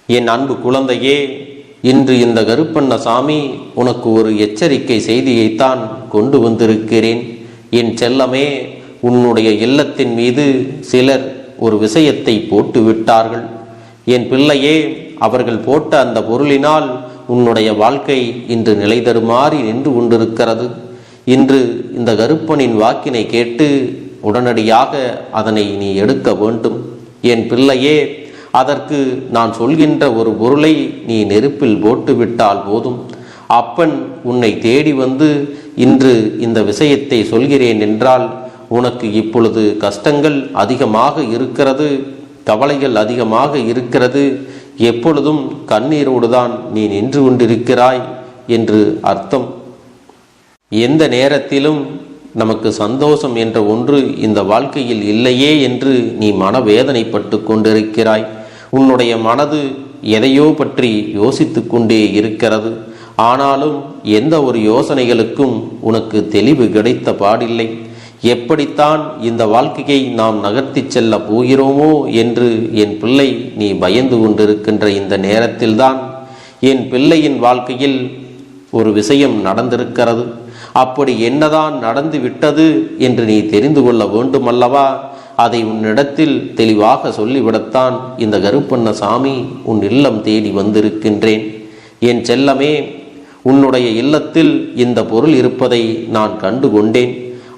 என் அன்பு குழந்தையே, இன்று இந்த கருப்பண்ணசாமி உனக்கு ஒரு எச்சரிக்கை செய்தியைத்தான் கொண்டு வந்திருக்கிறேன். என் செல்லமே, உன்னுடைய இல்லத்தின் மீது சிலர் ஒரு விஷயத்தை போட்டு விட்டார்கள். என் பிள்ளையே, அவர்கள் போட்ட அந்த பொருளினால் உன்னுடைய வாழ்க்கை இன்று நிலை தருமாறி நின்று கொண்டிருக்கிறது. இன்று இந்த கருப்பனின் வாக்கினை கேட்டு உடனடியாக அதனை நீ எடுக்க வேண்டும். என் பிள்ளையே, அதற்கு நான் சொல்கின்ற ஒரு பொருளை நீ நெருப்பில் போட்டுவிட்டால் போதும். அப்பன் உன்னை தேடி வந்து இன்று இந்த விஷயத்தை சொல்கிறேன் என்றால் உனக்கு இப்பொழுது கஷ்டங்கள் அதிகமாக இருக்கிறது, கவலைகள் அதிகமாக இருக்கிறது, எப்பொழுதும் கண்ணீரோடு தான் நீ நின்று கொண்டிருக்கிறாய் என்று அர்த்தம். எந்த நேரத்திலும் நமக்கு சந்தோஷம் என்ற ஒன்று இந்த வாழ்க்கையில் இல்லையே என்று நீ மனவேதனைப்பட்டு கொண்டிருக்கிறாய். உன்னுடைய மனது எதையோ பற்றி யோசித்து கொண்டே இருக்கிறது. ஆனாலும் எந்த ஒரு யோசனைகளுக்கும் உனக்கு தெளிவு கிடைத்த பாடில்லை. எப்படித்தான் இந்த வாழ்க்கையை நாம் நகர்த்தி செல்ல போகிறோமோ என்று என் பிள்ளை நீ பயந்து கொண்டிருக்கின்ற இந்த நேரத்தில்தான் என் பிள்ளையின் வாழ்க்கையில் ஒரு விஷயம் நடந்திருக்கிறது. அப்படி என்னதான் நடந்து விட்டது என்று நீ தெரிந்து கொள்ள வேண்டுமல்லவா? அதை உன்னிடத்தில் தெளிவாக சொல்லிவிடத்தான் இந்த கருப்பண்ணசாமி உன் இல்லம் தேடி வந்திருக்கின்றேன். என் செல்லமே, உன்னுடைய இல்லத்தில் இந்த பொருள் இருப்பதை நான் கண்டு கொண்டேன்.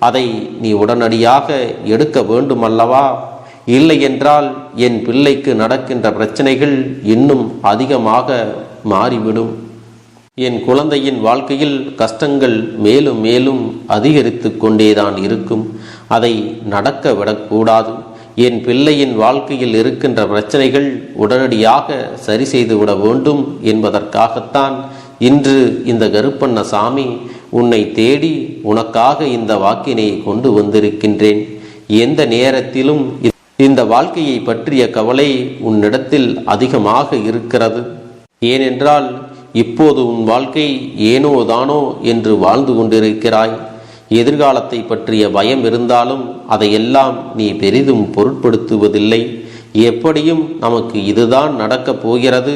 அதை நீ உடனடியாக எடுக்க வேண்டுமல்லவா? இல்லை என்றால் என் பிள்ளைக்கு நடக்கின்ற பிரச்சனைகள் இன்னும் அதிகமாக மாறிவிடும். என் குழந்தையின் வாழ்க்கையில் கஷ்டங்கள் மேலும் மேலும் அதிகரித்து கொண்டேதான் இருக்கும். அதை நடக்க விடக்கூடாது. என் பிள்ளையின் வாழ்க்கையில் இருக்கின்ற பிரச்சனைகள் உடனடியாக சரி செய்து விட வேண்டும் என்பதற்காகத்தான் இன்று இந்த கருப்பண்ணசாமி உன்னை தேடி உனக்காக இந்த வாக்கினை கொண்டு வந்திருக்கின்றேன். எந்த நேரத்திலும் இந்த வாழ்க்கையை பற்றிய கவலை உன்னிடத்தில் அதிகமாக இருக்கிறது. ஏனென்றால் இப்போது உன் வாழ்க்கை ஏனோ தானோ என்று வாழ்ந்து கொண்டிருக்கிறாய். எதிர்காலத்தை பற்றிய பயம் இருந்தாலும் அதையெல்லாம் நீ பெரிதும் பொருட்படுத்துவதில்லை. எப்படியும் நமக்கு இதுதான் நடக்கப் போகிறது,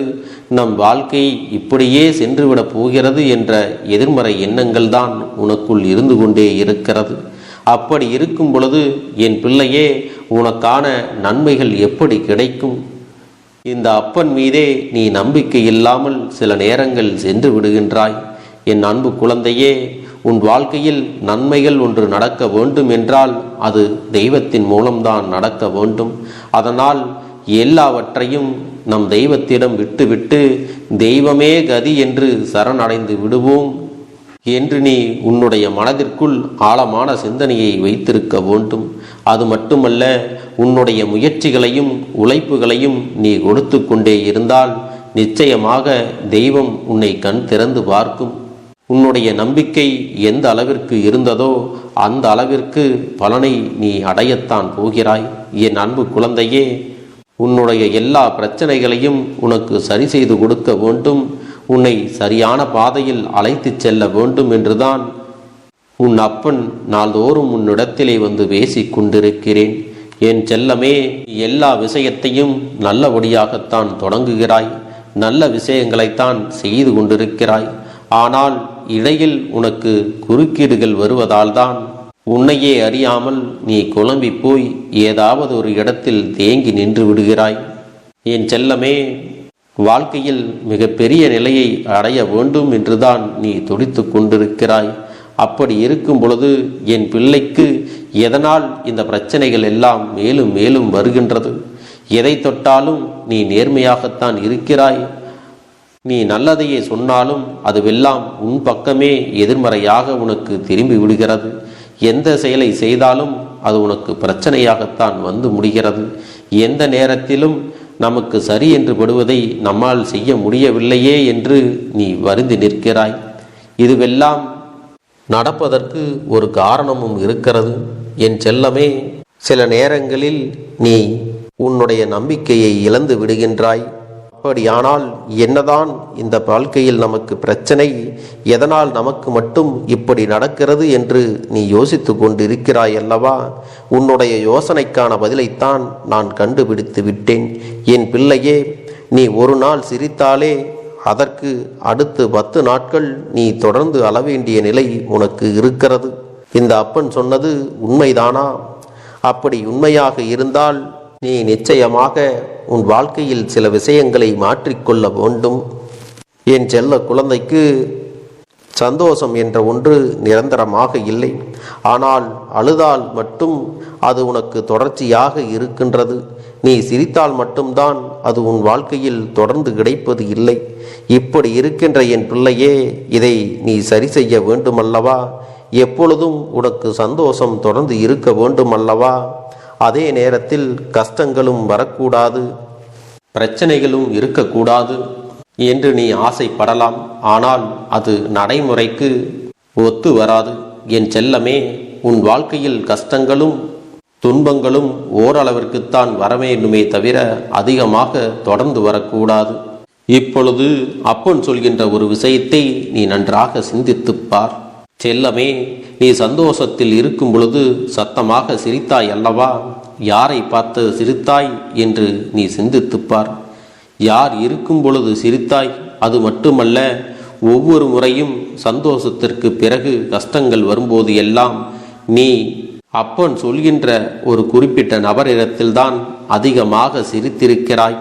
நம் வாழ்க்கை இப்படியே சென்றுவிடப் போகிறது என்ற எதிர்மறை எண்ணங்கள் தான் உனக்குள் இருந்து கொண்டே இருக்கிறது. அப்படி இருக்கும் பொழுது என் பிள்ளையே, உனக்கான நன்மைகள் எப்படி கிடைக்கும்? இந்த அப்பன் மீதே நீ நம்பிக்கை இல்லாமல் சில நேரங்கள் சென்று விடுகின்றாய். என் அன்பு குழந்தையே, உன் வாழ்க்கையில் நன்மைகள் ஒன்று நடக்க வேண்டும் என்றால் அது தெய்வத்தின் மூலம்தான் நடக்க வேண்டும். அதனால் எல்லாவற்றையும் நம் தெய்வத்திடம் விட்டுவிட்டு தெய்வமே கதி என்று சரணடைந்து விடுவோம் என்று நீ உன்னுடைய மனதிற்குள் ஆழமான சிந்தனையை வைத்திருக்க வேண்டும். அது மட்டுமல்ல, உன்னுடைய முயற்சிகளையும் உழைப்புகளையும் நீ கொடுத்து கொண்டே இருந்தால் நிச்சயமாக தெய்வம் உன்னை கண் திறந்து பார்க்கும். உன்னுடைய நம்பிக்கை எந்த அளவிற்கு இருந்ததோ அந்த அளவிற்கு பலனை நீ அடையத்தான் போகிறாய். என் அன்பு குழந்தையே, உன்னுடைய எல்லா பிரச்சனைகளையும் உனக்கு சரி செய்து கொடுக்க வேண்டும், உன்னை சரியான பாதையில் அழைத்து செல்ல வேண்டும் என்றுதான் உன் அப்பன் நாள்தோறும் உன்னிடத்திலே வந்து பேசிக் கொண்டிருக்கிறேன். என் செல்லமே, எல்லா விஷயத்தையும் நல்லபடியாகத்தான் தொடங்குகிறாய், நல்ல விஷயங்களைத்தான் செய்து கொண்டிருக்கிறாய். ஆனால் இடையில் உனக்கு குறுக்கீடுகள் வருவதால் தான் உன்னையே அறியாமல் நீ குழம்பி போய் ஏதாவது ஒரு இடத்தில் தேங்கி நின்று விடுகிறாய். என் செல்லமே, வாழ்க்கையில் மிக பெரிய நிலையை அடைய வேண்டும் என்றுதான் நீ துடித்து கொண்டிருக்கிறாய். அப்படி இருக்கும் பொழுது என் பிள்ளைக்கு எதனால் இந்த பிரச்சனைகள் எல்லாம் மேலும் மேலும் வருகின்றது? எதை தொட்டாலும் நீ நேர்மையாகத்தான் இருக்கிறாய். நீ நல்லதையே சொன்னாலும் அதுவெல்லாம் உன் பக்கமே எதிர்மறையாக உனக்கு திரும்பி விடுகிறது. எந்த செயலை செய்தாலும் அது உனக்கு பிரச்சனையாகத்தான் வந்து முடிகிறது. எந்த நேரத்திலும் நமக்கு சரி என்று படுவதை நம்மால் செய்ய முடியவில்லையே என்று நீ வருந்தி நிற்கிறாய். இதுவெல்லாம் நடப்பதற்கு ஒரு காரணமும் இருக்கிறது. என் செல்லமே, சில நேரங்களில் நீ உன்னுடைய நம்பிக்கையை இழந்து விடுகின்றாய். அப்படியானால் என்னதான் இந்த வாழ்க்கையில் நமக்கு பிரச்சனை, எதனால் நமக்கு மட்டும் இப்படி நடக்கிறது என்று நீ யோசித்து கொண்டிருக்கிறாய் அல்லவா? உன்னுடைய யோசனைக்கான பதிலைத்தான் நான் கண்டுபிடித்து விட்டேன். என் பிள்ளையே, நீ ஒரு நாள் சிரித்தாலே அதற்கு அடுத்து 10 நாட்கள் நீ தொடர்ந்து அழவேண்டிய நிலை உனக்கு இருக்கிறது. இந்த அப்பன் சொன்னது உண்மைதானா? அப்படி உண்மையாக இருந்தால் நீ நிச்சயமாக உன் வாழ்க்கையில் சில விஷயங்களை மாற்றிக்கொள்ள வேண்டும். என் செல்ல குழந்தைக்கு சந்தோஷம் என்ற ஒன்று நிரந்தரமாக இல்லை. ஆனால் அழுதால் மட்டும் அது உனக்கு தொடர்ச்சியாக இருக்கின்றது. நீ சிரித்தால் மட்டும்தான் அது உன் வாழ்க்கையில் தொடர்ந்து கிடைப்பது இல்லை. இப்படி இருக்கின்ற என் பிள்ளையே, இதை நீ சரி செய்ய வேண்டுமல்லவா? எப்பொழுதும் உனக்கு சந்தோஷம் தொடர்ந்து இருக்க வேண்டுமல்லவா? அதே நேரத்தில் கஷ்டங்களும் வரக்கூடாது, பிரச்சனைகளும் இருக்கக்கூடாது என்று நீ ஆசைப்படலாம். ஆனால் அது நடைமுறைக்கு ஒத்து வராது. என் செல்லமே, உன் வாழ்க்கையில் கஷ்டங்களும் துன்பங்களும் ஓரளவிற்குத்தான் வரவேண்டுமே தவிர அதிகமாக தொடர்ந்து வரக்கூடாது. இப்பொழுது அப்பன் சொல்கின்ற ஒரு விஷயத்தை நீ நன்றாக சிந்தித்துப் பார். செல்லமே, நீ சந்தோஷத்தில் இருக்கும் பொழுது சத்தமாக சிரித்தாய் அல்லவா? யாரை பார்த்து சிரித்தாய் என்று நீ சிந்தித்துப்பார். யார் இருக்கும் பொழுது சிரித்தாய்? அது மட்டுமல்ல, ஒவ்வொரு முறையும் சந்தோஷத்திற்கு பிறகு கஷ்டங்கள் வரும்போது எல்லாம் நீ அப்பன் சொல்கின்ற ஒரு குறிப்பிட்ட நபரிடத்தில்தான் அதிகமாக சிரித்திருக்கிறாய்.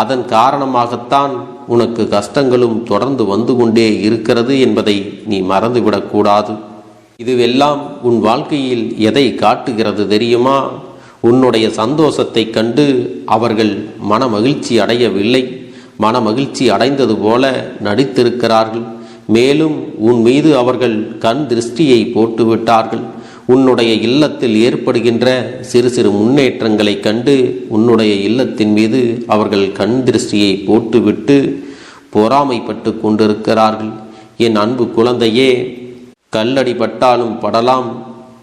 அதன் காரணமாகத்தான் உனக்கு கஷ்டங்களும் தொடர்ந்து வந்து கொண்டே இருக்கிறது என்பதை நீ மறந்துவிடக்கூடாது. இதுவெல்லாம் உன் வாழ்க்கையில் எதை காட்டுகிறது தெரியுமா? உன்னுடைய சந்தோஷத்தை கண்டு அவர்கள் மன மகிழ்ச்சி அடையவில்லை, மன மகிழ்ச்சி அடைந்தது போல நடித்திருக்கிறார்கள். மேலும் உன் மீது அவர்கள் கண் திருஷ்டியை போட்டுவிட்டார்கள். உன்னுடைய இல்லத்தில் ஏற்படுகின்ற சிறு சிறு முன்னேற்றங்களை கண்டு உன்னுடைய இல்லத்தின் மீது அவர்கள் கண் திருஷ்டியை போட்டுவிட்டு பொறாமைப்பட்டு கொண்டிருக்கிறார்கள். என் அன்பு குழந்தையே, கல்லடி பட்டாலும் படலாம்,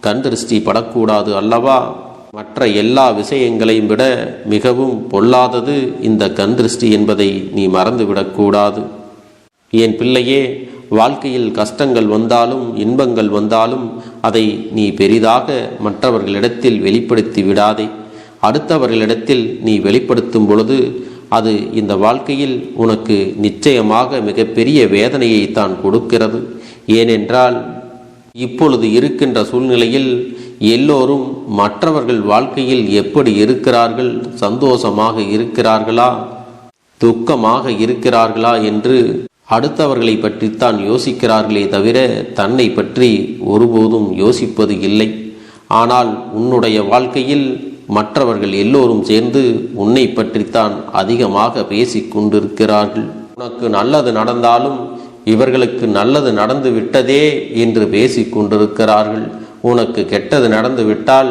கண் திருஷ்டி படக்கூடாது அல்லவா? மற்ற எல்லா விஷயங்களையும் விட மிகவும் பொல்லாதது இந்த கண் திருஷ்டி என்பதை நீ மறந்துவிடக்கூடாது. என் பிள்ளையே, வாழ்க்கையில் கஷ்டங்கள் வந்தாலும் இன்பங்கள் வந்தாலும் அதை நீ பெரிதாக மற்றவர்களிடத்தில் வெளிப்படுத்தி விடாதே. அடுத்தவர்களிடத்தில் நீ வெளிப்படுத்தும் பொழுது அது இந்த வாழ்க்கையில் உனக்கு நிச்சயமாக மிகப்பெரிய வேதனையை தான் கொடுக்கிறது. ஏனென்றால் இப்பொழுது இருக்கின்ற சூழ்நிலையில் எல்லோரும் மற்றவர்கள் வாழ்க்கையில் எப்படி இருக்கிறார்கள், சந்தோஷமாக இருக்கிறார்களா, துக்கமாக இருக்கிறார்களா என்று அடுத்தவர்களை பற்றித்தான் யோசிக்கிறார்களே தவிர தன்னை பற்றி ஒருபோதும் யோசிப்பது இல்லை. ஆனால் உன்னுடைய வாழ்க்கையில் மற்றவர்கள் எல்லோரும் சேர்ந்து உன்னை பற்றித்தான் அதிகமாக பேசிக் கொண்டிருக்கிறார்கள். உனக்கு நல்லது நடந்தாலும் இவர்களுக்கு நல்லது நடந்து விட்டதே என்று பேசிக் கொண்டிருக்கிறார்கள். உனக்கு கெட்டது நடந்து விட்டால்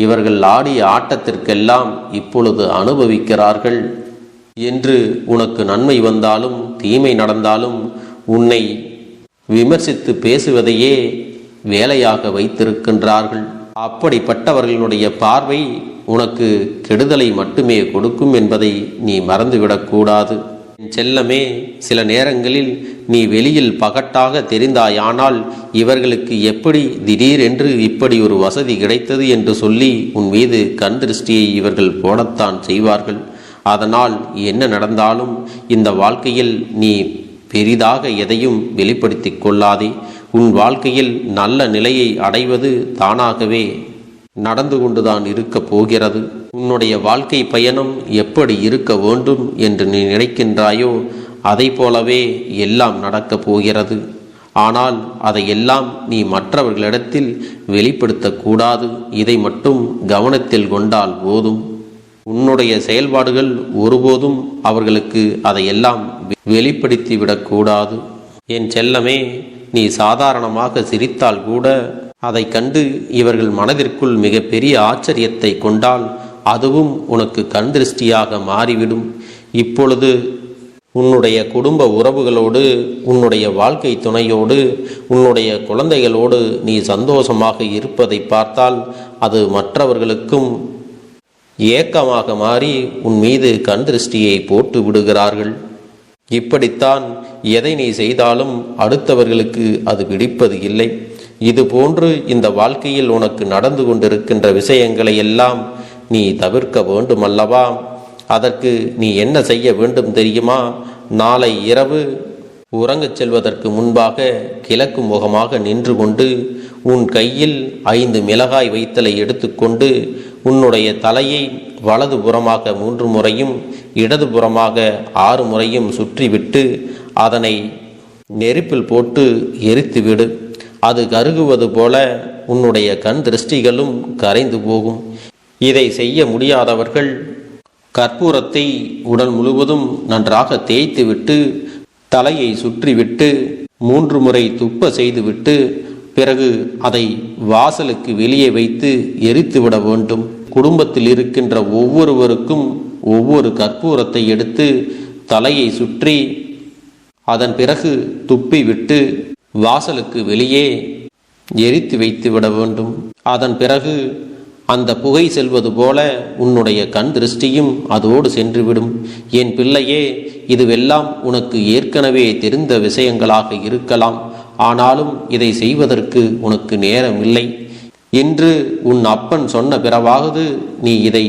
இவர்கள் ஆடிய ஆட்டத்திற்கெல்லாம் இப்பொழுது அனுபவிக்கிறார்கள் என்று, உனக்கு நன்மை வந்தாலும் தீமை நடந்தாலும் உன்னை விமர்சித்து பேசுவதையே வேலையாக வைத்திருக்கின்றார்கள். அப்படிப்பட்டவர்களுடைய பார்வை உனக்கு கெடுதலை மட்டுமே கொடுக்கும் என்பதை நீ மறந்துவிடக்கூடாது. செல்லமே, சில நேரங்களில் நீ வெளியில் பகட்டாக தெரிந்தாயானால் இவர்களுக்கு எப்படி திடீரென்று இப்படி ஒரு வசதி கிடைத்தது என்று சொல்லி உன் மீது கண் திருஷ்டியை இவர்கள் போடத்தான் செய்வார்கள். அதனால் என்ன நடந்தாலும் இந்த வாழ்க்கையில் நீ பெரிதாக எதையும் வெளிப்படுத்தி கொள்ளாதே. உன் வாழ்க்கையில் நல்ல நிலையை அடைவது தானாகவே நடந்து கொண்டுதான் இருக்க போகிறது. உன்னுடைய வாழ்க்கை பயணம் எப்படி இருக்க வேண்டும் என்று நீ நினைக்கின்றாயோ அதை போலவே எல்லாம் நடக்கப் போகிறது. ஆனால் அதையெல்லாம் நீ மற்றவர்களிடத்தில் வெளிப்படுத்தக்கூடாது. இதை மட்டும் கவனத்தில் கொண்டால் போதும். உன்னுடைய செயல்பாடுகள் ஒருபோதும் அவர்களுக்கு அதையெல்லாம் வெளிப்படுத்தி விடக்கூடாது. என் செல்லமே, நீ சாதாரணமாக சிரித்தால் கூட அதை கண்டு இவர்கள் மனதிற்குள் மிக பெரிய ஆச்சரியத்தை கொண்டால் அதுவும் உனக்கு கண் திருஷ்டியாக மாறிவிடும். இப்பொழுது உன்னுடைய குடும்ப உறவுகளோடு, உன்னுடைய வாழ்க்கை துணையோடு, உன்னுடைய குழந்தைகளோடு நீ சந்தோஷமாக இருப்பதை பார்த்தால் அது மற்றவர்களுக்கும் ஏக்கமாக மாறி உன் மீது கண் திருஷ்டியை போட்டு விடுகிறார்கள். இப்படித்தான் எதை நீ செய்தாலும் அடுத்தவர்களுக்கு அது பிடிப்பது இல்லை. இது போன்று இந்த வாழ்க்கையில் உனக்கு நடந்து கொண்டிருக்கின்ற விஷயங்களை எல்லாம் நீ தவிர்க்க வேண்டுமல்லவா? அதற்கு நீ என்ன செய்ய வேண்டும் தெரியுமா? நாளை இரவு உறங்கச் செல்வதற்கு முன்பாக கிழக்கு முகமாக நின்று கொண்டு உன் கையில் 5 மிளகாய் வைத்தலை எடுத்துக்கொண்டு உன்னுடைய தலையை வலது புறமாக 3 முறையும் இடதுபுறமாக 6 முறையும் சுற்றிவிட்டு அதனை நெருப்பில் போட்டு எரித்துவிடு. அது கருகுவது போல உன்னுடைய கண் திருஷ்டிகளும் கரைந்து போகும். இதை செய்ய முடியாதவர்கள் கற்பூரத்தை உடல் முழுவதும் நன்றாக தேய்த்துவிட்டு தலையை சுற்றிவிட்டு 3 முறை துப்ப செய்துவிட்டு பிறகு அதை வாசலுக்கு வெளியே வைத்து எரித்துவிட வேண்டும். குடும்பத்தில் இருக்கின்ற ஒவ்வொருவருக்கும் ஒவ்வொரு கற்பூரத்தை எடுத்து தலையை சுற்றி அதன் பிறகு துப்பிவிட்டு வாசலுக்கு வெளியே எரித்து வைத்து விட வேண்டும். அதன் பிறகு அந்த புகை செல்வது போல உன்னுடைய கண் திருஷ்டியும் அதோடு சென்றுவிடும். என் பிள்ளையே, இதுவெல்லாம் உனக்கு ஏற்கனவே தெரிந்த விஷயங்களாக இருக்கலாம். ஆனாலும் இதை செய்வதற்கு உனக்கு நேரம் இல்லை. இன்று உன் அப்பன் சொன்ன பிறவாவது நீ இதை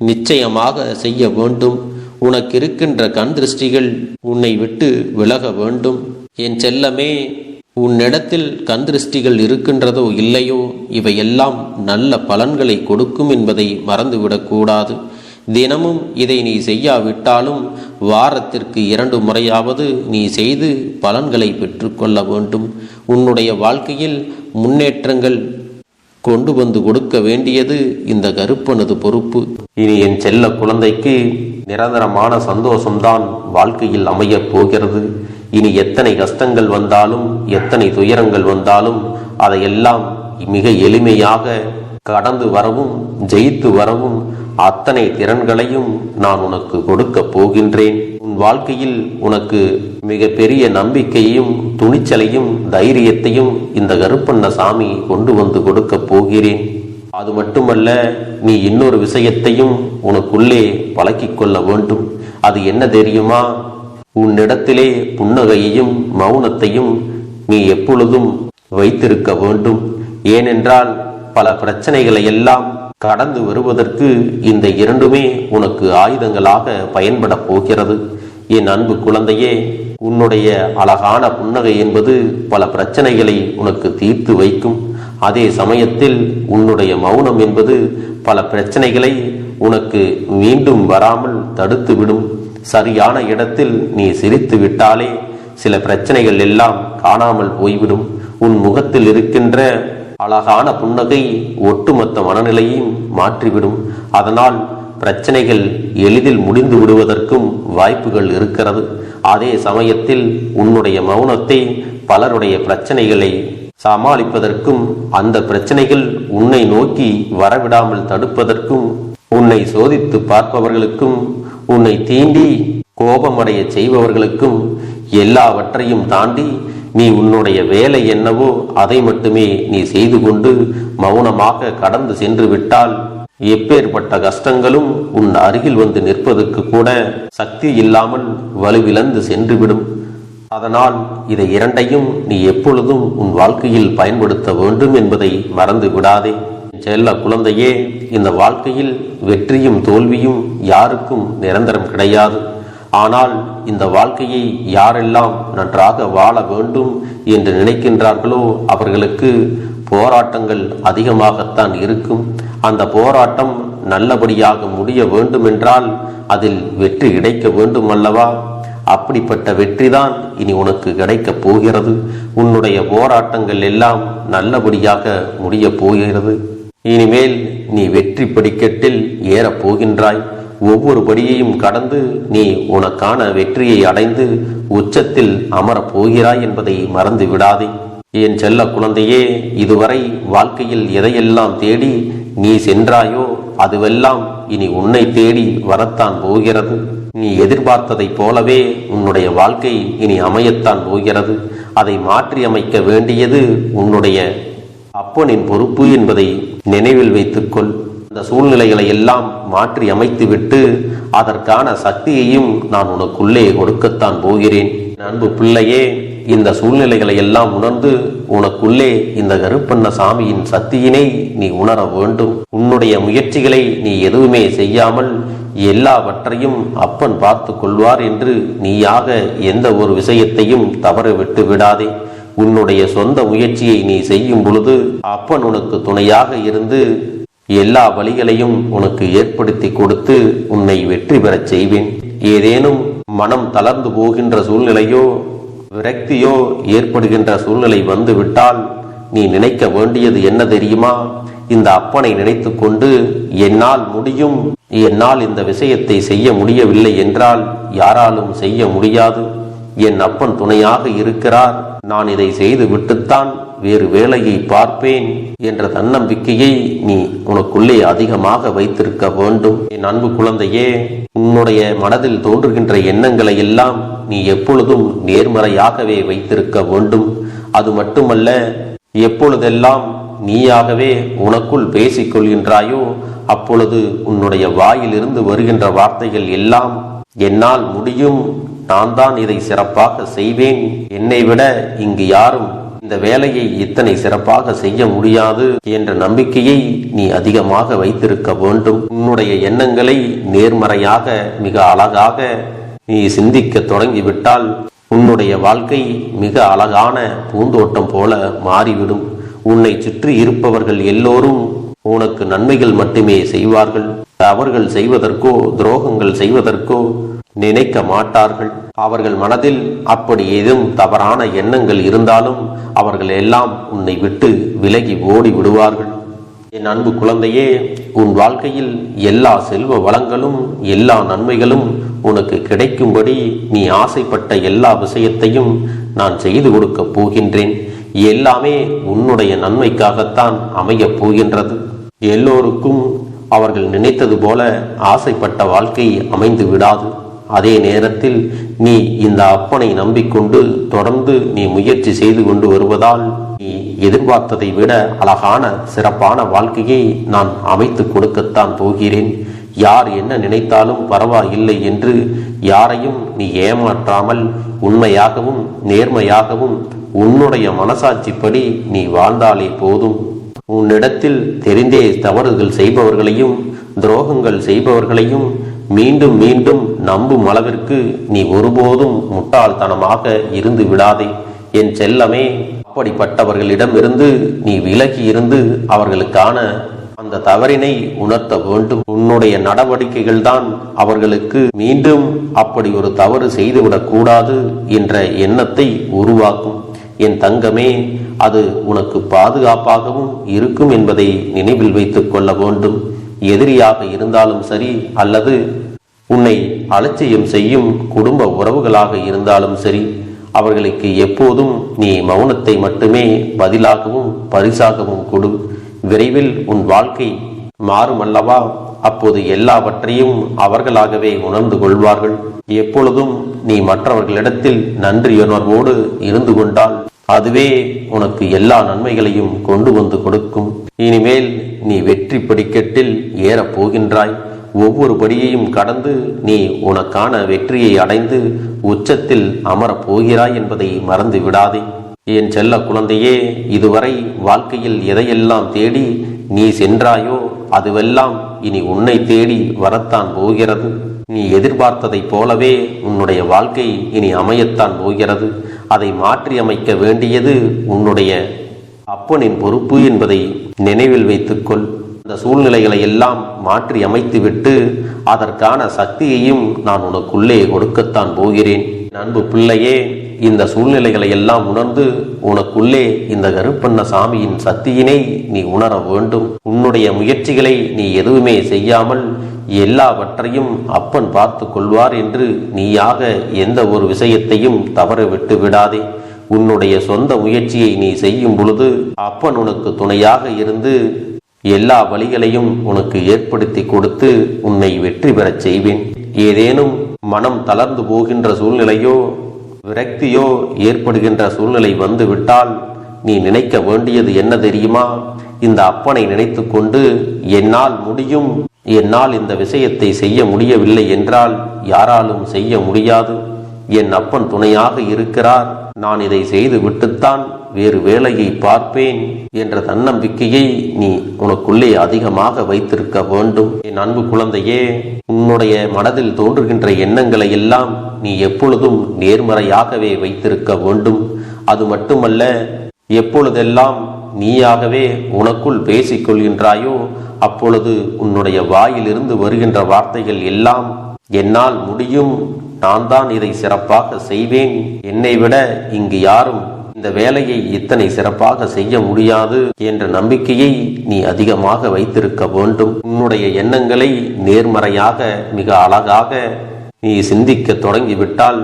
நிச்சயமாக செய்ய வேண்டும். உனக்கு இருக்கின்ற கண் திருஷ்டிகள் உன்னை விட்டு விலக வேண்டும். என் செல்லமே, உன்னிடத்தில் கண் திருஷ்டிகள் இருக்கின்றதோ இல்லையோ, இவையெல்லாம் நல்ல பலன்களை கொடுக்கும் என்பதை மறந்துவிடக்கூடாது. தினமும் இதை நீ செய்யாவிட்டாலும் வாரத்திற்கு 2 முறையாவது நீ செய்து பலன்களை பெற்றுக்கொள்ள வேண்டும். உன்னுடைய வாழ்க்கையில் முன்னேற்றங்கள் கொண்டு வந்து கொடுக்க வேண்டியது இந்த கருப்பனது பொறுப்பு. இனி என் செல்ல குழந்தைக்கு நிரந்தரமான சந்தோஷம்தான் வாழ்க்கையில் அமையப் போகிறது. இனி எத்தனை கஷ்டங்கள் வந்தாலும் எத்தனை துயரங்கள் வந்தாலும் அதையெல்லாம் மிக எளிமையாக கடந்து வரவும் ஜெயித்து வரவும் அத்தனை திறன்களையும் நான் உனக்கு கொடுக்க போகின்றேன். உன் வாழ்க்கையில் உனக்கு மிக பெரிய நம்பிக்கையும் துணிச்சலையும் தைரியத்தையும் இந்த கருப்பண்ண சாமி கொண்டு வந்து கொடுக்க போகிறேன். அது மட்டுமல்ல, நீ இன்னொரு விஷயத்தையும் உனக்குள்ளே பழக்கிக் கொள்ள வேண்டும். அது என்ன தெரியுமா? உன்னிடத்திலே புன்னகையையும் மௌனத்தையும் நீ எப்பொழுதும் வைத்திருக்க வேண்டும். ஏனென்றால் பல பிரச்சனைகளை எல்லாம் கடந்து வருவதற்கு இந்த 2மே உனக்கு ஆயுதங்களாக பயன்பட போகிறது. என் அன்பு குழந்தையே, உன்னுடைய அழகான புன்னகை என்பது பல பிரச்சனைகளை உனக்கு தீர்த்து வைக்கும். அதே சமயத்தில் உன்னுடைய மௌனம் என்பது பல பிரச்சனைகளை உனக்கு மீண்டும் வராமல் தடுத்து விடும். சரியான இடத்தில் நீ சிரித்து விட்டாலே சில பிரச்சனைகள் எல்லாம் காணாமல் போய்விடும். உன் முகத்தில் இருக்கின்ற அழகான புன்னகை ஒட்டுமொத்த மனநிலையும் மாற்றிவிடும். அதனால் பிரச்சனைகள் எளிதில் முடிந்து விடுவதற்கும் வாய்ப்புகள் இருக்கிறது. அதே சமயத்தில் உன்னுடைய மௌனத்தை பலருடைய பிரச்சனைகளை சமாளிப்பதற்கும் அந்த பிரச்சனைகள் உன்னை நோக்கி வரவிடாமல் தடுப்பதற்கும் உன்னை சோதித்து பார்ப்பவர்களுக்கும் உன்னை தீண்டி கோபமடைய செய்பவர்களுக்கும் எல்லாவற்றையும் தாண்டி நீ உன்னுடைய வேலை என்னவோ அதை மட்டுமே நீ செய்து கொண்டு மௌனமாக கடந்து சென்று விட்டால் எப்பேற்பட்ட கஷ்டங்களும் உன் அருகில் வந்து நிற்பதற்கு கூட சக்தி இல்லாமல் வலுவிழந்து சென்றுவிடும். அதனால் இதை 2ஐயும் நீ எப்பொழுதும் உன் வாழ்க்கையில் பயன்படுத்த வேண்டும் என்பதை மறந்து விடாதே. செல்ல குழந்தையே, இந்த வாழ்க்கையில் வெற்றியும் தோல்வியும் யாருக்கும் நிரந்தரம் கிடையாது. ஆனால் இந்த வாழ்க்கையை யாரெல்லாம் நன்றாக வாழ வேண்டும் என்று நினைக்கின்றார்களோ அவர்களுக்கு போராட்டங்கள் அதிகமாகத்தான் இருக்கும். அந்த போராட்டம் நல்லபடியாக முடிய வேண்டுமென்றால் அதில் வெற்றி கிடைக்க வேண்டும் அல்லவா? அப்படிப்பட்ட வெற்றிதான் இனி உனக்கு கிடைக்கப் போகிறது. உன்னுடைய போராட்டங்கள் எல்லாம் நல்லபடியாக முடிய போகிறது. இனிமேல் நீ வெற்றி படிக்கட்டில் ஏறப் போகின்றாய். ஒவ்வொரு படியையும் கடந்து நீ உனக்கான வெற்றியை அடைந்து உச்சத்தில் அமரப் போகிறாய் என்பதை மறந்து விடாதே. என் செல்ல குழந்தையே, இதுவரை வாழ்க்கையில் எதையெல்லாம் தேடி நீ சென்றாயோ அதுவெல்லாம் இனி உன்னை தேடி வரத்தான் போகிறது. நீ எதிர்பார்த்ததைப் போலவே உன்னுடைய வாழ்க்கை இனி அமையத்தான் போகிறது. அதை மாற்றி அமைக்க வேண்டியது உன்னுடைய அப்பனின் பொறுப்பு என்பதை நினைவில் வைத்துக்கொள். இந்த சூழ்நிலைகளை எல்லாம் மாற்றி அமைத்துவிட்டு அதற்கான சக்தியையும் நான் உனக்குள்ளே கொடுக்கத்தான் போகிறேன். அன்பு பிள்ளையே, இந்த சூழ்நிலைகளை எல்லாம் உணர்ந்து உனக்குள்ளே இந்த கருப்பண்ண சாமியின் சக்தியினை நீ உணர வேண்டும். உன்னுடைய முயற்சிகளை நீ எதுவுமே செய்யாமல் எல்லாவற்றையும் அப்பன் பார்த்து கொள்வார் என்று நீயாக எந்த ஒரு விஷயத்தையும் தவற விட்டு விடாதே. உன்னுடைய சொந்த முயற்சியை நீ செய்யும் பொழுது அப்பன் உனக்கு துணையாக இருந்து எல்லா வழிகளையும் உனக்கு ஏற்படுத்தி கொடுத்து உன்னை வெற்றி பெறச் செய்வேன். ஏதேனும் மனம் தளர்ந்து போகின்ற சூழ்நிலையோ விரக்தியோ ஏற்படுகின்ற சூழ்நிலை வந்துவிட்டால் நீ நினைக்க வேண்டியது என்ன தெரியுமா? இந்த அப்பனை நினைத்து கொண்டு என்னால் முடியும், என்னால் இந்த விஷயத்தை செய்ய முடியவில்லை என்றால் யாராலும் செய்ய முடியாது, என் அப்பன் துணையாக இருக்கிறார், நான் இதை செய்து விட்டுத்தான் வேறு வேலையை பார்ப்பேன் என்ற தன்னம்பிக்கையை நீ உனக்குள்ளே அதிகமாக வைத்திருக்க வேண்டும். என் அன்பு குழந்தையே, உன்னுடைய மனதில் தோன்றுகின்ற எண்ணங்களை எல்லாம் நீ எப்பொழுதும் நேர்மறையாகவே வைத்திருக்க வேண்டும். அது மட்டுமல்ல, எப்பொழுதெல்லாம் நீயாகவே உனக்குள் பேசிக் கொள்கின்றாயோ அப்பொழுது உன்னுடைய வாயிலிருந்து வருகின்ற வார்த்தைகள் எல்லாம் என்னால் முடியும், நான் தான் இதை சிறப்பாக செய்வேன், என்னை விட இங்கு யாரும் இந்த வேலையை இத்தனை சிறப்பாக செய்ய முடியாது என்ற நம்பிக்கையை நீ அதிகமாக வைத்திருக்க வேண்டும். உன்னுடைய எண்ணங்களை நேர்மறையாக மிக அழகாக நீ சிந்திக்க தொடங்கிவிட்டால் உன்னுடைய வாழ்க்கை மிக அழகான பூந்தோட்டம் போல மாறிவிடும். உன்னை சுற்றி இருப்பவர்கள் எல்லோரும் உனக்கு நன்மைகள் மட்டுமே செய்வார்கள். அவர்கள் செய்வதற்கோ துரோகங்கள் செய்வதற்கோ நினைக்க மாட்டார்கள். அவர்கள் மனதில் அப்படி ஏதும் தவறான எண்ணங்கள் இருந்தாலும் அவர்கள் எல்லாம் உன்னை விட்டு விலகி ஓடி விடுவார்கள். என் அன்பு குழந்தையே, உன் வாழ்க்கையில் எல்லா செல்வ வளங்களும் எல்லா நன்மைகளும் உனக்கு கிடைக்கும்படி நீ ஆசைப்பட்ட எல்லா விஷயத்தையும் நான் செய்து கொடுக்க போகின்றேன். எல்லாமே உன்னுடைய நன்மைக்காகத்தான் அமையப் போகின்றது. எல்லோருக்கும் அவர்கள் நினைத்தது போல ஆசைப்பட்ட வாழ்க்கை அமைந்து விடாது. அதே நேரத்தில் நீ இந்த அப்பனை நம்பிக்கொண்டு தொடர்ந்து நீ முயற்சி செய்து கொண்டு வருவதால் நீ எதிர்பார்த்ததை விட அழகான சிறப்பான வாழ்க்கையை நான் அமைத்து கொடுக்கத்தான் போகிறேன். யார் என்ன நினைத்தாலும் பரவாயில்லை என்று யாரையும் நீ ஏமாற்றாமல் உண்மையாகவும் நேர்மையாகவும் உன்னுடைய மனசாட்சிப்படி நீ வாழ்ந்தாலே போதும். உன்னிடத்தில் தெரிந்தே தவறுகள் செய்பவர்களையும் துரோகங்கள் செய்பவர்களையும் மீண்டும் மீண்டும் நம்பும் அளவிற்கு நீ ஒருபோதும் முட்டாள்தனமாக இருந்து விடாதே. என் செல்லமே, அப்படிப்பட்டவர்களிடமிருந்து நீ விலகி இருந்து அவர்களுக்கான அந்த தவறினை உணர்த்த வேண்டும். உன்னுடைய நடவடிக்கைகள் தான் அவர்களுக்கு மீண்டும் அப்படி ஒரு தவறு செய்துவிடக் கூடாது என்ற எண்ணத்தை உருவாக்கும். என் தங்கமே, அது உனக்கு பாதுகாப்பாகவும் இருக்கும் என்பதை நினைவில் வைத்துக் கொள்ள வேண்டும். எதிரியாக இருந்தாலும் சரி அல்லது உன்னை அலட்சியம் செய்யும் குடும்ப உறவுகளாக இருந்தாலும் சரி, அவர்களுக்கு எப்போதும் நீ மௌனத்தை மட்டுமே பதிலாகவும் பரிசாகவும் கொடு. விரைவில் உன் வாழ்க்கை மாறுமல்லவா? அப்போது எல்லாவற்றையும் அவர்களாகவே உணர்ந்து கொள்வார்கள். எப்பொழுதும் நீ மற்றவர்களிடத்தில் நன்றியுணர்வோடு இருந்து கொண்டால் அதுவே உனக்கு எல்லா நன்மைகளையும் கொண்டு வந்து கொடுக்கும். இனிமேல் நீ வெற்றி படிக்கட்டில் ஏறப் போகின்றாய். ஒவ்வொரு படியையும் கடந்து நீ உனக்கான வெற்றியை அடைந்து உச்சத்தில் அமரப் போகிறாய் என்பதை மறந்து விடாதே. என் செல்ல குழந்தையே, இதுவரை வாழ்க்கையில் எதையெல்லாம் தேடி நீ சென்றாயோ அதுவெல்லாம் இனி உன்னை தேடி வரத்தான் போகிறது. நீ எதிர்பார்த்ததைப் போலவே உன்னுடைய வாழ்க்கை இனி அமையத்தான் போகிறது. அதை மாற்றி அமைக்க வேண்டியது உன்னுடைய அப்பனின் பொறுப்பு என்பதை நினைவில் வைத்துக்கொள். அந்த சூழ்நிலைகளை எல்லாம் மாற்றி அமைத்துவிட்டு அதற்கான சக்தியையும் நான் உனக்குள்ளே கொடுக்கத்தான் போகிறேன். அன்பு பிள்ளையே, இந்த சூழ்நிலைகளை எல்லாம் உணர்ந்து உனக்குள்ளே இந்த கருப்பண்ண சாமியின் சக்தியினை நீ உணர வேண்டும். உன்னுடைய முயற்சிகளை நீ எதுவுமே செய்யாமல் எல்லாவற்றையும் அப்பன் பார்த்து கொள்வார் என்று நீயாக எந்த ஒரு விஷயத்தையும் தவற விட்டு விடாதே. உன்னுடைய சொந்த முயற்சியை நீ செய்யும் பொழுது அப்பன் உனக்கு துணையாக இருந்து எல்லா வழிகளையும் உனக்கு ஏற்படுத்தி கொடுத்து உன்னை வெற்றி பெறச் செய்வேன். ஏதேனும் மனம் தளர்ந்து போகின்ற சூழ்நிலையோ விரக்தியோ ஏற்படுகின்ற சூழ்நிலை வந்து விட்டால் நீ நினைக்க வேண்டியது என்ன தெரியுமா? இந்த அப்பனை நினைத்து கொண்டு என்னால் முடியும், என்னால் இந்த விஷயத்தை செய்ய முடியவில்லை என்றால் யாராலும் செய்ய முடியாது, என் அப்பன் துணையாக இருக்கிறார், நான் இதை செய்து விட்டுத்தான் வேறு வேலையை பார்ப்பேன் என்ற தன்னம்பிக்கையை நீ உனக்குள்ளே அதிகமாக வைத்திருக்க வேண்டும். என் அன்பு குழந்தையே, உன்னுடைய மனதில் தோன்றுகின்ற எண்ணங்களை எல்லாம் நீ எப்பொழுதும் நேர்மறையாகவே வைத்திருக்க வேண்டும். அது மட்டுமல்ல, எப்பொழுதெல்லாம் நீயாகவே உனக்குள் பேசிக்கொள்கின்றாயோ அப்பொழுது உன்னுடைய வாயிலிருந்து வருகின்ற வார்த்தைகள் எல்லாம் என்னால் முடியும், நான் தான் இதை சிறப்பாக செய்வேன், என்னை விட இங்கு யாரும் இந்த வேலையை இத்தனை சிறப்பாக செய்ய முடியாது என்ற நம்பிக்கையை நீ அதிகமாக வைத்திருக்க வேண்டும். உன்னுடைய எண்ணங்களை நேர்மறையாக மிக அழகாக நீ சிந்திக்க தொடங்கிவிட்டால்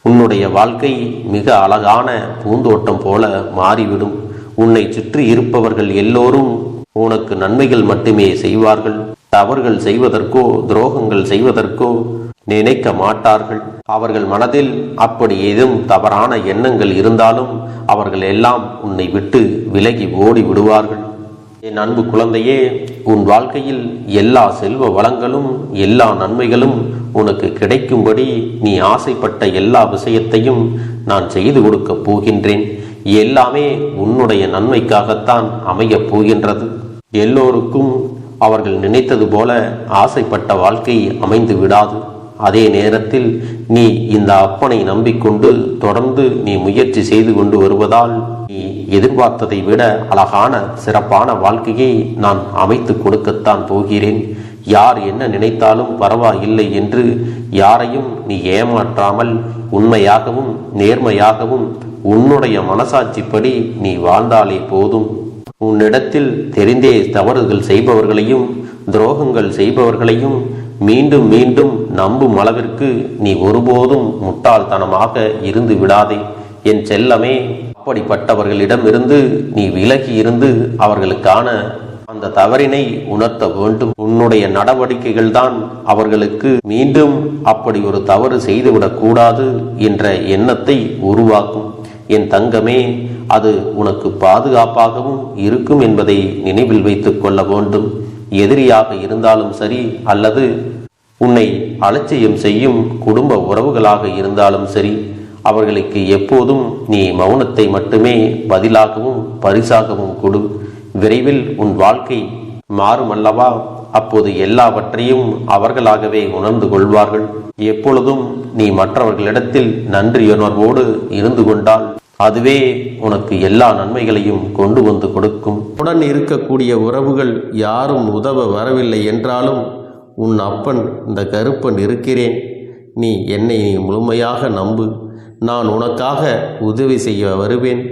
உன்னுடைய வாழ்க்கை மிக அழகான பூந்தோட்டம் போல மாறிவிடும். உன்னை சுற்றி இருப்பவர்கள் எல்லோரும் உனக்கு நன்மைகள் மட்டுமே செய்வார்கள். தவறுகள் செய்வதற்கோ துரோகங்கள் செய்வதற்கோ நினைக்க மாட்டார்கள். அவர்கள் மனதில் அப்படி ஏதும் தவறான எண்ணங்கள் இருந்தாலும் அவர்கள் எல்லாம் உன்னை விட்டு விலகி ஓடி விடுவார்கள். என் அன்பு குழந்தையே, உன் வாழ்க்கையில் எல்லா செல்வ வளங்களும் எல்லா நன்மைகளும் உனக்கு கிடைக்கும்படி நீ ஆசைப்பட்ட எல்லா விஷயத்தையும் நான் செய்து கொடுக்கப் போகின்றேன். எல்லாமே உன்னுடைய நன்மைக்காகத்தான் அமையப் போகின்றது. எல்லோருக்கும் அவர்கள் நினைத்தது போல ஆசைப்பட்ட வாழ்க்கை அமைந்து விடாது. அதே நேரத்தில் நீ இந்த அப்பனை நம்பிக்கொண்டு தொடர்ந்து நீ முயற்சி செய்து கொண்டு வருவதால் நீ எதிர்பார்த்ததை விட அழகான சிறப்பான வாழ்க்கையை நான் அமைத்து கொடுக்கத்தான் போகிறேன். யார் என்ன நினைத்தாலும் பரவாயில்லை என்று யாரையும் நீ ஏமாற்றாமல் உண்மையாகவும் நேர்மையாகவும் உன்னுடைய மனசாட்சிப்படி நீ வாழ்ந்தாலே போதும். உன்னிடத்தில் தெரிந்தே தவறுகள் செய்பவர்களையும் துரோகங்கள் செய்பவர்களையும் மீண்டும் மீண்டும் நம்பும் அளவிற்கு நீ ஒருபோதும் முட்டாள்தனமாக இருந்து விடாதே என் செல்லமே. அப்படிப்பட்டவர்களிடமிருந்து நீ விலகி இருந்து அவர்களுக்கான அந்த தவறினை உணர்த்த வேண்டும். உன்னுடைய நடவடிக்கைகள் தான் அவர்களுக்கு மீண்டும் அப்படி ஒரு தவறு செய்துவிடக் கூடாது என்ற எண்ணத்தை உருவாக்கும். என் தங்கமே, அது உனக்கு பாதுகாப்பாகவும் இருக்கும் என்பதை நினைவில் வைத்துக் கொள்ள வேண்டும். எதிரியாக இருந்தாலும் சரி அல்லது உன்னை அலட்சியம் செய்யும் குடும்ப உறவுகளாக இருந்தாலும் சரி, அவர்களுக்கு எப்போதும் நீ மௌனத்தை மட்டுமே பதிலாகவும் பரிசாகவும் கொடு. விரைவில் உன் வாழ்க்கை மாறும் அல்லவா? அப்போது எல்லாவற்றையும் அவர்களாகவே உணர்ந்து கொள்வார்கள். எப்பொழுதும் நீ மற்றவர்களிடத்தில் நன்றியுணர்வோடு இருந்து கொண்டால் அதுவே உனக்கு எல்லா நன்மைகளையும் கொண்டு வந்து கொடுக்கும். உடன் இருக்கக்கூடிய உறவுகள் யாரும் உதவ வரவில்லை என்றாலும் உன் அப்பன் இந்த கருப்பன் இருக்கிறேன், நீ என்னை முழுமையாக நம்பு, நான் உனக்காக உதவி செய்ய வருவேன்,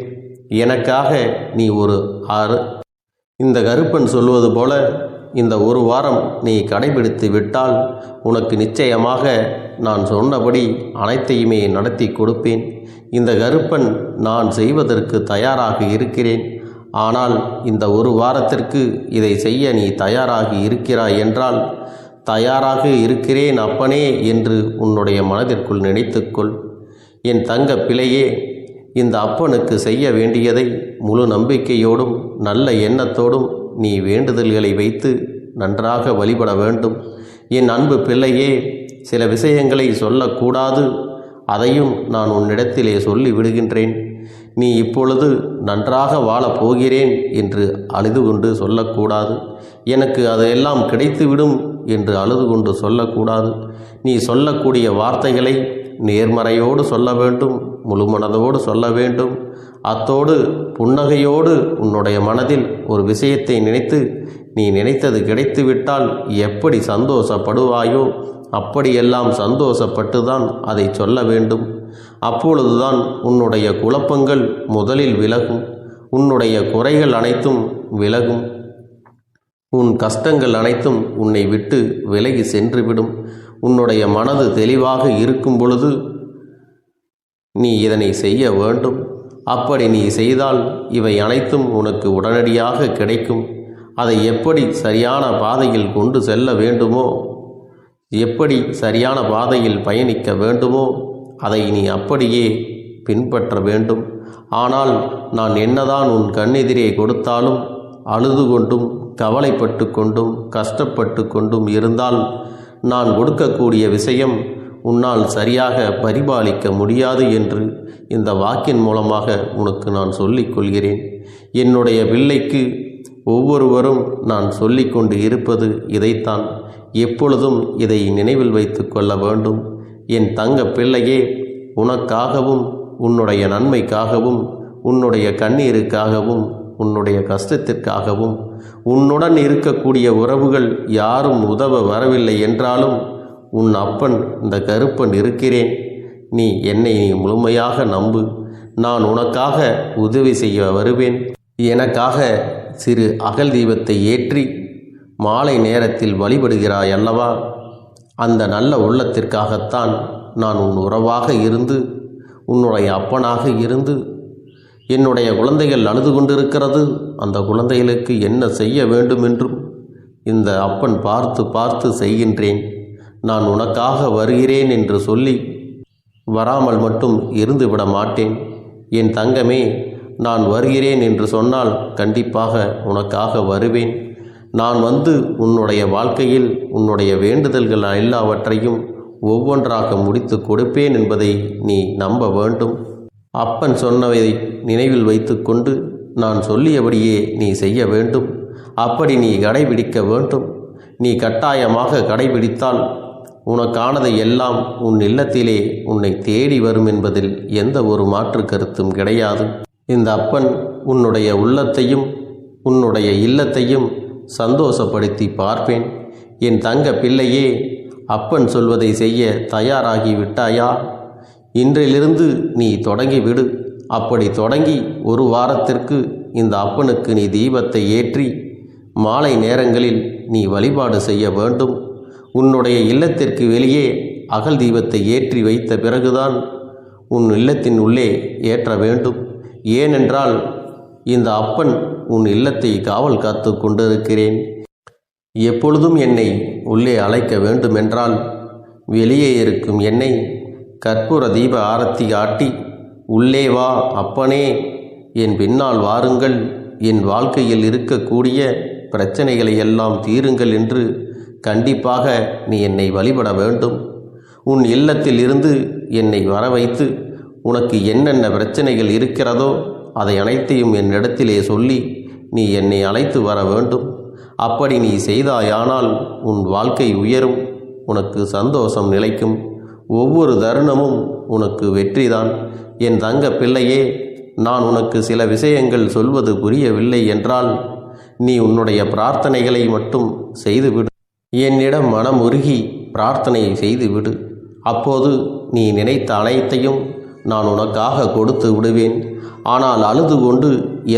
எனக்காக நீ ஒரு இந்த கருப்பன் சொல்வது போல இந்த ஒரு வாரம் நீ கடைபிடித்து விட்டால் உனக்கு நிச்சயமாக நான் சொன்னபடி அனைத்தையுமே நடத்தி கொடுப்பேன். இந்த கருப்பன் நான் செய்வதற்கு தயாராக இருக்கிறேன். ஆனால் இந்த ஒரு வாரத்திற்கு இதை செய்ய நீ தயாராகி இருக்கிறாய் என்றால், தயாராக இருக்கிறேன் அப்பனே என்று உன்னுடைய மனதிற்குள் நினைத்துக்கொள். என் தங்க பிள்ளையே, இந்த அப்பனுக்கு செய்ய வேண்டியதை முழு நம்பிக்கையோடும் நல்ல எண்ணத்தோடும் நீ வேண்டுதல்களை வைத்து நன்றாக வழிபட வேண்டும். என் அன்பு பிள்ளையே, சில விஷயங்களை சொல்லக்கூடாது, அதையும் நான் உன்னிடத்திலே சொல்லி விடுகின்றேன். நீ இப்பொழுது நன்றாக வாழப் போகிறேன் என்று அழுது கொண்டு சொல்லக்கூடாது. எனக்கு அதையெல்லாம் கிடைத்துவிடும் என்று அழுது கொண்டு சொல்லக்கூடாது. நீ சொல்லக்கூடிய வார்த்தைகளை நேர்மறையோடு சொல்ல வேண்டும், முழு மனதோடு சொல்ல வேண்டும். அத்தோடு புன்னகையோடு உன்னுடைய மனதில் ஒரு விஷயத்தை நினைத்து நீ நினைத்தது கிடைத்துவிட்டால் எப்படி சந்தோஷப்படுவாயோ அப்படியெல்லாம் சந்தோஷப்பட்டுதான் அதை சொல்ல வேண்டும். அப்பொழுதுதான் உன்னுடைய குழப்பங்கள் முதலில் விலகும், உன்னுடைய குறைகள் அனைத்தும் விலகும், உன் கஷ்டங்கள் அனைத்தும் உன்னை விட்டு விலகி சென்றுவிடும். உன்னுடைய மனது தெளிவாக இருக்கும் பொழுது நீ இதனை செய்ய வேண்டும். அப்படி நீ செய்தால் இவை அனைத்தும் உனக்கு உடனடியாக கிடைக்கும். அதை எப்படி சரியான பாதையில் கொண்டு செல்ல வேண்டுமோ, எப்படி சரியான பாதையில் பயணிக்க வேண்டுமோ அதை நீ அப்படியே பின்பற்ற வேண்டும். ஆனால் நான் என்னதான் உன் கண்ணெதிரே கொடுத்தாலும் அழுது கொண்டும் கவலைப்பட்டு கொண்டும் கஷ்டப்பட்டு கொண்டும் இருந்தால் நான் கொடுக்கக்கூடிய விஷயம் உன்னால் சரியாக பரிபாலிக்க முடியாது என்று இந்த வாக்கின் மூலமாக உனக்கு நான் சொல்லிக் கொள்கிறேன். என்னுடைய பிள்ளைக்கு ஒவ்வொருவரும் நான் சொல்லிக்கொண்டு இருப்பது இதைத்தான். எப்பொழுதும் இதை நினைவில் வைத்து கொள்ள வேண்டும். என் தங்க பிள்ளையே, உனக்காகவும் உன்னுடைய நன்மைக்காகவும் உன்னுடைய கண்ணீருக்காகவும் உன்னுடைய கஷ்டத்திற்காகவும் உன்னுடன் இருக்கக்கூடிய உறவுகள் யாரும் உதவ வரவில்லை என்றாலும் உன் அப்பன் இந்த கருப்பன் இருக்கிறேன். நீ என்னை முழுமையாக நம்பு. நான் உனக்காக உதவி செய்ய வருவேன். எனக்காக சிறு அகல் தீபத்தை ஏற்றி மாலை நேரத்தில் வழிபடுகிறாய் அல்லவா? அந்த நல்ல உள்ளத்திற்காகத்தான் நான் உன் உறவாக இருந்து உன்னுடைய அப்பனாக இருந்து என்னுடைய குழந்தைகள் அழுது கொண்டிருக்கிறது, அந்த குழந்தைகளுக்கு என்ன செய்ய வேண்டும் என்றும் இந்த அப்பன் பார்த்து பார்த்து செய்கின்றேன். நான் உனக்காக வருகிறேன் என்று சொல்லி வராமல் மட்டும் இருந்து விட மாட்டேன். என் தங்கமே, நான் வருகிறேன் என்று சொன்னால் கண்டிப்பாக உனக்காக வருவேன். நான் வந்து உன்னுடைய வாழ்க்கையில் உன்னுடைய வேண்டுதல்கள் எல்லாவற்றையும் ஒவ்வொன்றாக முடித்து கொடுப்பேன் என்பதை நீ நம்ப வேண்டும். அப்பன் சொன்னதை நினைவில் வைத்து கொண்டு நான் சொல்லியபடியே நீ செய்ய வேண்டும். அப்படி நீ கடைபிடிக்க வேண்டும். நீ கட்டாயமாக கடைபிடித்தால் உனக்கானதை எல்லாம் உன் இல்லத்திலே உன்னை தேடி வரும் என்பதில் எந்த ஒரு மாற்று கருத்தும் கிடையாது. இந்த அப்பன் உன்னுடைய உள்ளத்தையும் உன்னுடைய இல்லத்தையும் சந்தோஷப்படுத்தி பார்ப்பேன். என் தங்க பிள்ளையே, அப்பன் சொல்வதை செய்ய தயாராகி விட்டாயா? இன்றிலிருந்து நீ தொடங்கிவிடு. அப்படி தொடங்கி ஒரு வாரத்திற்கு இந்த அப்பனுக்கு நீ தீபத்தை ஏற்றி மாலை நேரங்களில் நீ வழிபாடு செய்ய வேண்டும். உன்னுடைய இல்லத்திற்கு வெளியே அகல் தீபத்தை ஏற்றி வைத்த பிறகுதான் உன் இல்லத்தின் உள்ளே ஏற்ற வேண்டும். ஏனென்றால் இந்த அப்பன் உன் இல்லத்தை காவல் காத்து கொண்டிருக்கிறேன். எப்பொழுதும் என்னை உள்ளே அழைக்க வேண்டுமென்றால் வெளியே இருக்கும் என்னை கற்பூர தீப ஆரத்தி காட்டி உள்ளே வா அப்பனே, என் பின்னால் வாருங்கள், என் வாழ்க்கையில் இருக்கக்கூடிய பிரச்சனைகளை எல்லாம் தீருங்கள் என்று கண்டிப்பாக நீ என்னை வழிபட வேண்டும். உன் இல்லத்தில் இருந்து என்னை வர வைத்து உனக்கு என்னென்ன பிரச்சனைகள் இருக்கிறதோ அதை அனைத்தையும் என்னிடத்திலே சொல்லி நீ என்னை அழைத்து வர வேண்டும். அப்படி நீ செய்தாயானால் உன் வாழ்க்கை உயரும், உனக்கு சந்தோஷம் நிலைக்கும். ஒவ்வொரு தருணமும் உனக்கு வெற்றிதான். என் தங்க பிள்ளையே, நான் உனக்கு சில விஷயங்கள் சொல்வது புரியவில்லை என்றால் நீ உன்னுடைய பிரார்த்தனைகளை மட்டும் செய்துவிடு. என்னிடம் மனம் உருகி பிரார்த்தனை செய்துவிடு. அப்போது நீ நினைத்த அனைத்தையும் நான் உனக்காக கொடுத்து விடுவேன். ஆனால் அழுது கொண்டு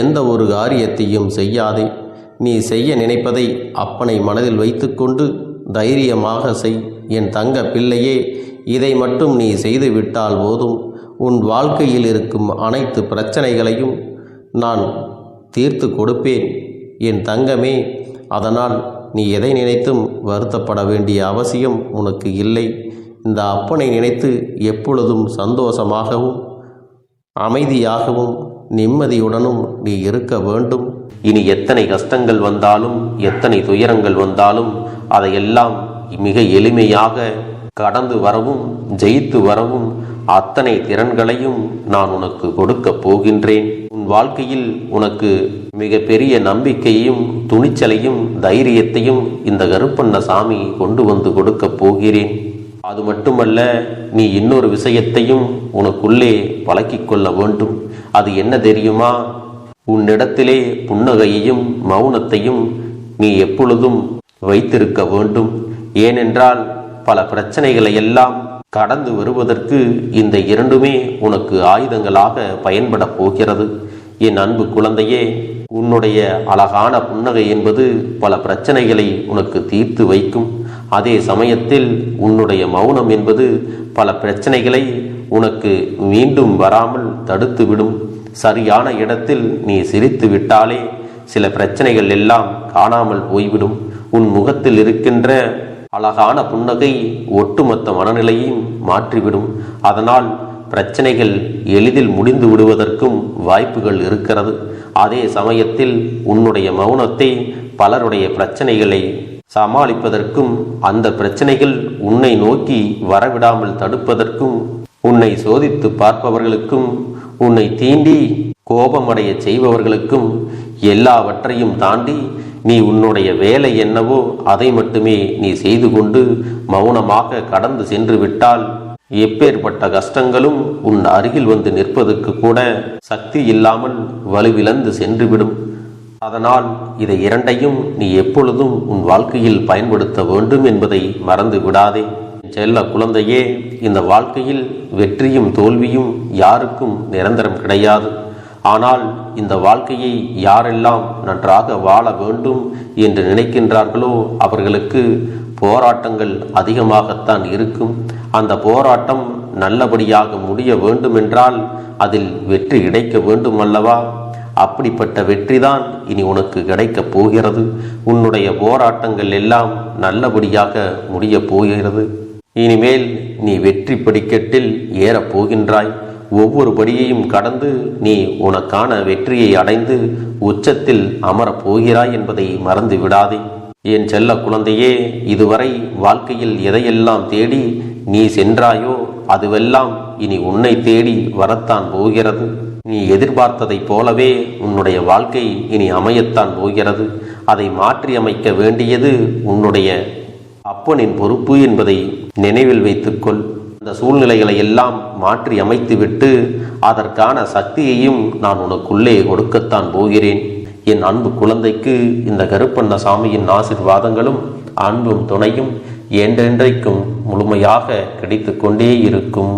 எந்த ஒரு காரியத்தையும் செய்யாதே. நீ செய்ய நினைப்பதை அப்பனை மனதில் வைத்துக்கொண்டு தைரியமாக செய். என் தங்க பிள்ளையே, இதை மட்டும் நீ செய்துவிட்டால் போதும். உன் வாழ்க்கையில் இருக்கும் அனைத்து பிரச்சனைகளையும் நான் தீர்த்து கொடுப்பேன் என் தங்கமே. அதனால் நீ எதை நினைத்தும் வருத்தப்பட வேண்டிய அவசியம் உனக்கு இல்லை. இந்த அப்பனை நினைத்து எப்பொழுதும் சந்தோஷமாகவும் அமைதியாகவும் நிம்மதியுடனும் நீ இருக்க வேண்டும். இனி எத்தனை கஷ்டங்கள் வந்தாலும் எத்தனை துயரங்கள் வந்தாலும் அதையெல்லாம் மிக எளிமையாக கடந்து வரவும் ஜெயித்து வரவும் அத்தனை திறன்களையும் நான் உனக்கு கொடுக்க போகின்றேன். உன் வாழ்க்கையில் உனக்கு மிக பெரிய நம்பிக்கையையும் துணிச்சலையும் தைரியத்தையும் இந்த கருப்பண்ண சாமி கொண்டு வந்து கொடுக்க போகிறேன். அது மட்டுமல்ல, நீ இன்னொரு விஷயத்தையும் உனக்குள்ளே பழக்கிக் கொள்ள வேண்டும். அது என்ன தெரியுமா? உன்னிடத்திலே புன்னகையையும் மௌனத்தையும் நீ எப்பொழுதும் வைத்திருக்க வேண்டும். ஏனென்றால் பல பிரச்சனைகளை எல்லாம் கடந்து வருவதற்கு இந்த இரண்டுமே உனக்கு ஆயுதங்களாக பயன்பட போகிறது. என் அன்பு குழந்தையே, உன்னுடைய அழகான புன்னகை என்பது பல பிரச்சனைகளை உனக்கு தீர்த்து வைக்கும். அதே சமயத்தில் உன்னுடைய மௌனம் என்பது பல பிரச்சனைகளை உனக்கு மீண்டும் வராமல் தடுத்து விடும். சரியான இடத்தில் நீ சிரித்து விட்டாலே சில பிரச்சனைகள் எல்லாம் காணாமல் போய்விடும். உன் முகத்தில் இருக்கின்ற அழகான புன்னகை ஒட்டுமொத்த மனநிலையையும் மாற்றிவிடும். அதனால் பிரச்சனைகள் எளிதில் முடிந்து விடுவதற்கும் வாய்ப்புகள் இருக்கிறது. அதே சமயத்தில் உன்னுடைய மௌனத்தை பலருடைய பிரச்சனைகளை சமாளிப்பதற்கும் அந்த பிரச்சனைகள் உன்னை நோக்கி வரவிடாமல் தடுப்பதற்கும் உன்னை சோதித்து பார்ப்பவர்களுக்கும் உன்னை தீண்டி கோபமடைய செய்பவர்களுக்கும் எல்லாவற்றையும் தாண்டி நீ உன்னுடைய வேலை என்னவோ அதை மட்டுமே நீ செய்து கொண்டு மௌனமாக கடந்து சென்று விட்டால் எப்பேற்பட்ட கஷ்டங்களும் உன் அருகில் வந்து நிற்பதற்கு கூட சக்தி இல்லாமல் வலுவிழந்து சென்றுவிடும். அதனால் இதை இரண்டையும் நீ எப்பொழுதும் உன் வாழ்க்கையில் பயன்படுத்த வேண்டும் என்பதை மறந்து விடாதே. செல்ல குழந்தையே, இந்த வாழ்க்கையில் வெற்றியும் தோல்வியும் யாருக்கும் நிரந்தரம் கிடையாது. ஆனால் இந்த வாழ்க்கையை யாரெல்லாம் நன்றாக வாழ வேண்டும் என்று நினைக்கின்றார்களோ அவர்களுக்கு போராட்டங்கள் அதிகமாகத்தான் இருக்கும். அந்த போராட்டம் நல்லபடியாக முடிய வேண்டுமென்றால் அதில் வெற்றி கிடைக்க வேண்டும் அல்லவா? அப்படிப்பட்ட வெற்றிதான் இனி உனக்கு கிடைக்கப் போகிறது. உன்னுடைய போராட்டங்கள் எல்லாம் நல்லபடியாக முடியப் போகிறது. இனிமேல் நீ வெற்றி படிக்கட்டில் ஏறப் போகின்றாய். ஒவ்வொரு படியையும் கடந்து நீ உனக்கான வெற்றியை அடைந்து உச்சத்தில் அமரப் போகிறாய் என்பதை மறந்து விடாதே. என் செல்ல குழந்தையே, இதுவரை வாழ்க்கையில் எதையெல்லாம் தேடி நீ சென்றாயோ அதுவெல்லாம் இனி உன்னை தேடி வரத்தான் போகிறது. நீ எதிர்பார்த்ததைப் போலவே உன்னுடைய வாழ்க்கை இனி அமையத்தான் போகிறது. அதை மாற்றி அமைக்க வேண்டியது உன்னுடைய அப்பனின் பொறுப்பு என்பதை நினைவில் வைத்துக்கொள். அந்த சூழ்நிலைகளை எல்லாம் மாற்றி அமைத்துவிட்டு அதற்கான சக்தியையும் நான் உனக்குள்ளே கொடுக்கத்தான் போகிறேன். என் அன்பு குழந்தைக்கு இந்த கருப்பண்ணசாமியின் ஆசீர்வாதங்களும் அன்பும் துணையும் என்றென்றைக்கும் முழுமையாக கிடைத்து கொண்டே இருக்கும்.